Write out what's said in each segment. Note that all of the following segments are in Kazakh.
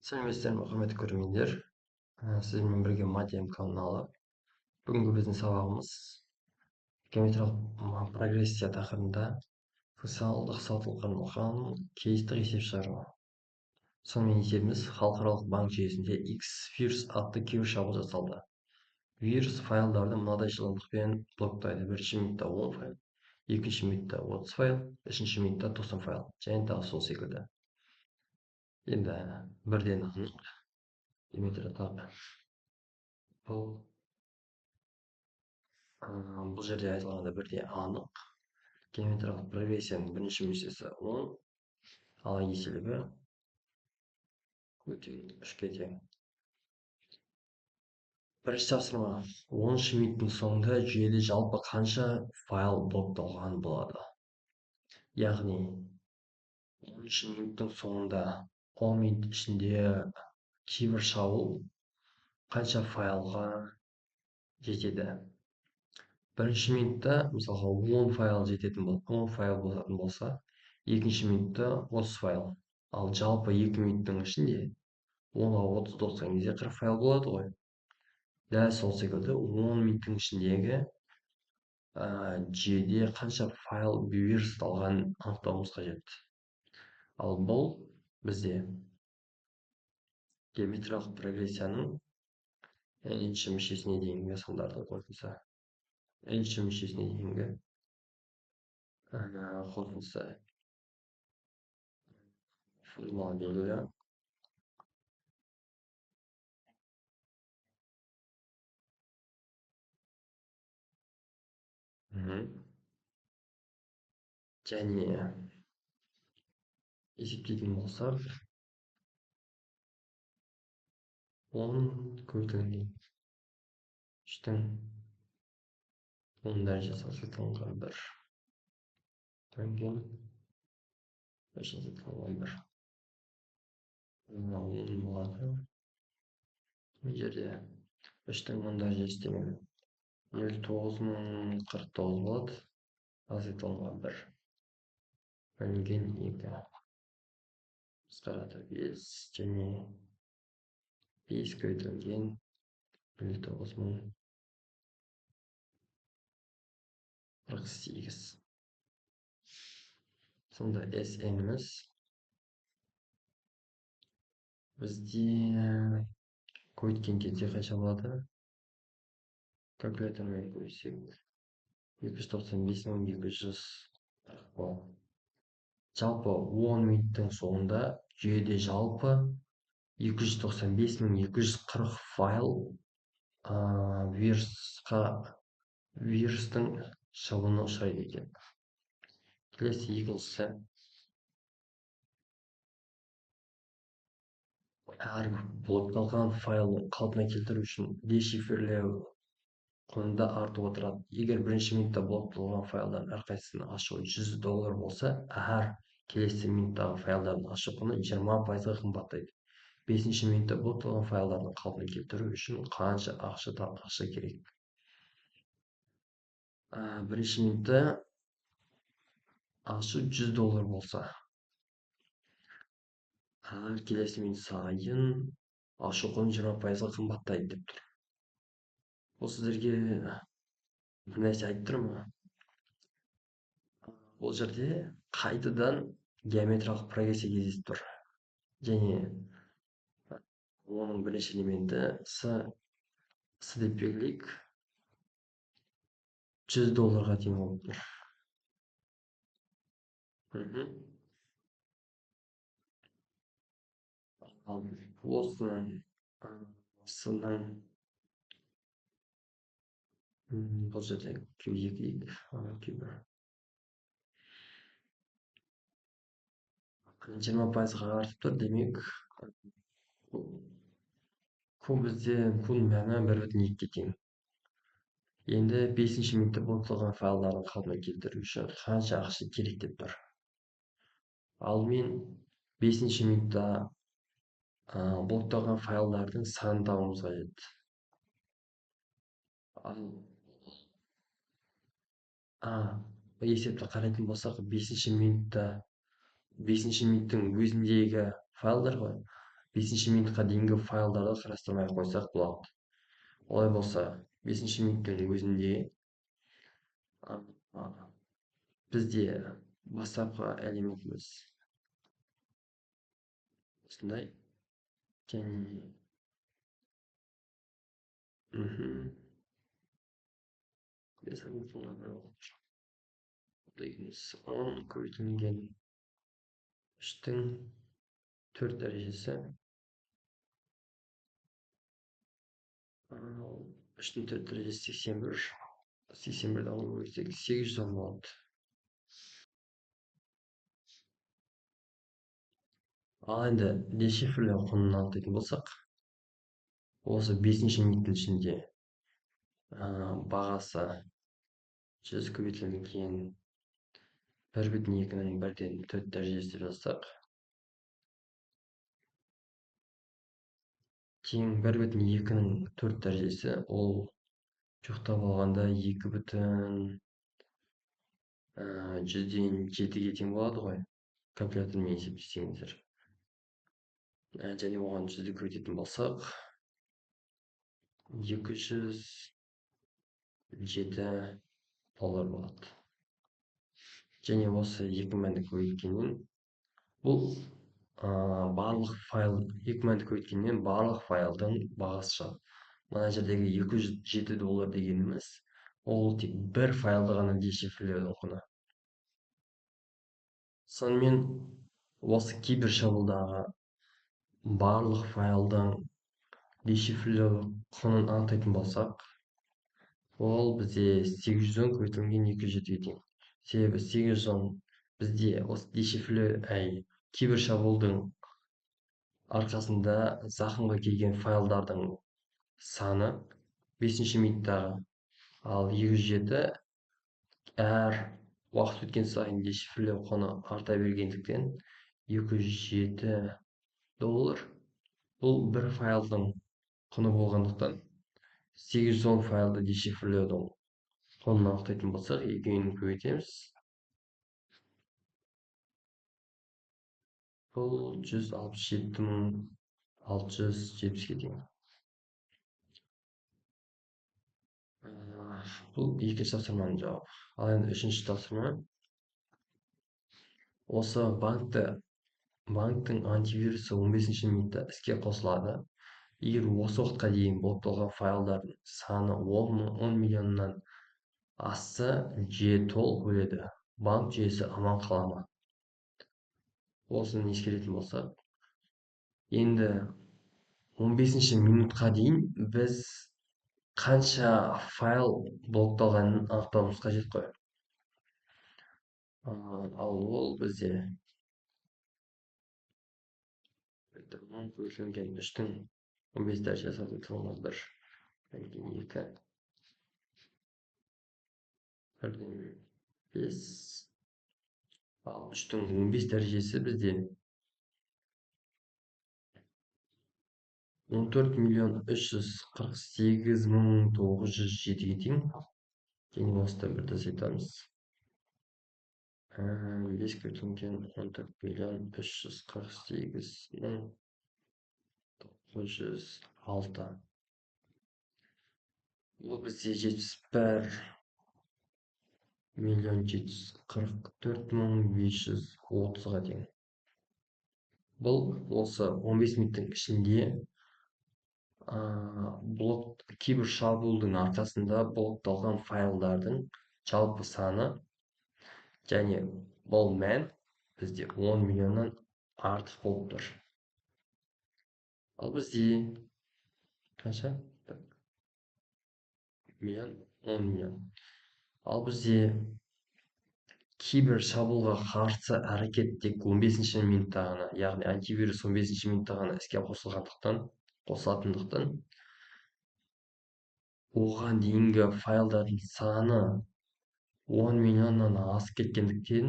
сәлеметсіздер ме құрметті көрермендер. Сіздермен бірге матем каналы. Бүгінгі біздің сабағымыз геометриялық прогрессия тақырыбында функционалдық сатылыққа арналған кейстік есеп шығару. Сонымен есебіміз халықаралық банк жүйесінде X-Virus атты кибершабуыл жасалды. Вирус файлдарды мынадай жылдамдықпен блоктайды. Бірінші минутта 10 файл, екінші минутта 30 файл, үшінші минутта 90 файл, және тағы сол секілді. Енді бірден анық бұл жерде айтылғанда бірде анық геометриялық прогрессияның бірінші мүшесі 10, ал еселігі үшке тең. Бірінші тапсырма: 10 минуттың соңында жүйеде жалпы қанша файл блокталған болады? Яғни 10 минуттың соңында 10 минут ішінде кибершабуыл қанша файлға жетеді? Бірінші минутта мысалға 10 файл жететін болатын болса, екінші минутта 30 файл. Ал жалпы 2 минуттың ішінде 10-ға 30 қосқан кезде 40 файл болады ғой. Дәл сол секілді 10 минуттың ішіндегі жүйеде қанша файл бүйірсталғанын анықтауымыз қажет. Ал бұл бізде геометриялық прогрессияның n-ші мүшесіне дейінгі сандардың қосындысы. n-ші мүшесіне дейінгі қосындысы. Формула белгілі. Және есептейтін болсақ, 10 көбейтілген 3-тің 10 дәрежесі азайтылған 1 бөлінген 5 азайтылған 1. 10 болады. Бұл жерде 3-тің 10 дәрежесі деген 0,9049 болады. Азайтылған 1 бөлінген 2 қысқарады 5 және 5 көбейтілген 0,9048. Сонда SN-іміз бізде көбейткен кезде қанша болады? Калькулятормен көбейтсек 295.240 болады. Жалпы 10 минуттың соңында жүйеде жалпы 295.240 файл вирустың шабуылына ұшырайды екен. Келесі екіншісі: әрбір блокталған файлын қалпына келтіру үшін дешифрлеу құнында артып отырады. Егер бірінші минутта блокталған файлдардың әрқайсысын ашу $100 болса, әр келесі минуттағы файлдардың ашу құны 20%-ға қымбаттайды. 5-ші минутта блокталған файлдардың қалпына келтіру үшін қанша ақша керек? Бірінші минутта ашу $100 болса, әр келесі минут сайын ашу құны 20%-ға қымбаттайды деп тұр. Бұл сіздерге бір нәрсе айтып тұр ма? Бұл жерде қайтадан геометриялық прогрессия кездесіп тұр. Және оның бірінші элементі с деп белгілейік, $100-ға тең болып тұр. Ал осының бұл жерде Q2 дейік, Q1 20%-ға артып тұр. Демек, Q-ның мәні 1,2-ге тең. Енді 5-ші минутта блокталған файлдардың қалпына келтіру үшін қанша ақша керек деп тұр. Алдымен 5-ші минутта блокталған файлдардың санын табуымыз қажет. Есепті қарайтын болсақ, 5-ші минуттың өзіндегі файлдар ғой. бесінші минутқа дейінгі файлдарды қарастырмай ақ қойсақ болады. Олай болса, 5-ші минуттың өзінде а, а, бізде бастапқы элементіміз осындай, және дегеніміз 10 көбейтілген 3-тің 4 дәрежесі. 3-тің 4 дәрежесі 81. 81-ді алып көрсек 810 болады. Ал енді дешифрлеу құнын анықтайтын болсақ, осы 5-ші минуттың ішінде бағасы 100 көбейтілген 1,2-ның 1-ден 4 дәрежесі деп жазсақ, тең 1,2-ның 4 дәрежесі, ол жоқтап алғанда 2,100-ден 7-ге тең болады ғой. Калькулятормен есептесеңіздер. Және оған 100-ді көбейтетін болсақ, 207 доллар болады. Және осы 2 мәнді көбейткеннен, бұл барлық файл 2 мәнді көбейткеннен барлық файлдың бағасы шығады. Мына жердегі 207 доллар дегеніміз, ол тек бір файлды ғана дешифрлеудің құны. Сонымен осы кейбір шабуылдағы барлық файлдың дешифрлеу құнын анықтайтын болсақ, ол бізде 810 көбейтілген 207-ге тең. Себебі 810 бізде осы дешифрлеу кейбір шабуылдың арқасында зақымға келген файлдардың саны 5-ші минуттағы, ал 207 әр уақыт өткен сайын дешифрлеу құны арта бергендіктен 207 доллар бұл бір файлдың құны болғандықтан 810 файлды дешифрлеудің құнын анықтайтын болсақ, екеуін көбейтеміз. Бұл 167.670-ге тең. Бұл екінші тапсырманың жауабы. Ал енді үшінші тапсырма. Осы банктың антивирусы 15-ші минутта іске қосылады. Егер осы уақытқа дейін блокталған файлдардың саны 10 миллионнан асса, жүйе толық өледі. Банк жүйесі аман қала ма? Осыны ескеретін болсақ, енді 15-ші минутқа дейін біз қанша файл блокталғанын анықтауымыз қажет қой. Ал ол бізде 3-тің 15 дәрежесі 1, 2, 1-ден 5. Ал 3-тің 15 дәрежесі бізде 14.348.907-ге тең. Және осыда бір тас айтамыз. 5 көбейтілген 14.348.906. Бұл бізде 71.744.530-ға тең. Бұл осы 15 минуттың ішінде кейбір шабуылдың арқасында блокталған файлдардың жалпы саны, және бұл мән бізде 10 миллионнан артық болып тұр. Ал бізде қанша? Миллион, 10 миллион. Ал бізде кейбір шабуылға қарсы әрекет тек 15-ші минутта ғана, яғни антивирус 15-ші минутта ғана іске қосылатындықтан, оған дейінгі файлдардың саны 10 миллионнан асып кеткендіктен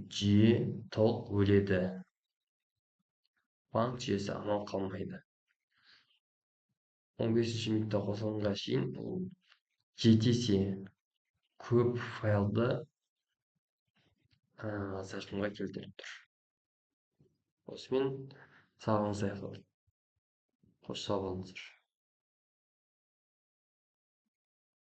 жүйе толық өледі. Банк жүйесі аман қалмайды. 15-ші минутта қосылғанға шейін 7 есе көп файлды зақымға келтіріп тұр. Осымен Sağlıгыңыз сау болыңыздар. Қош сау болыңыздар.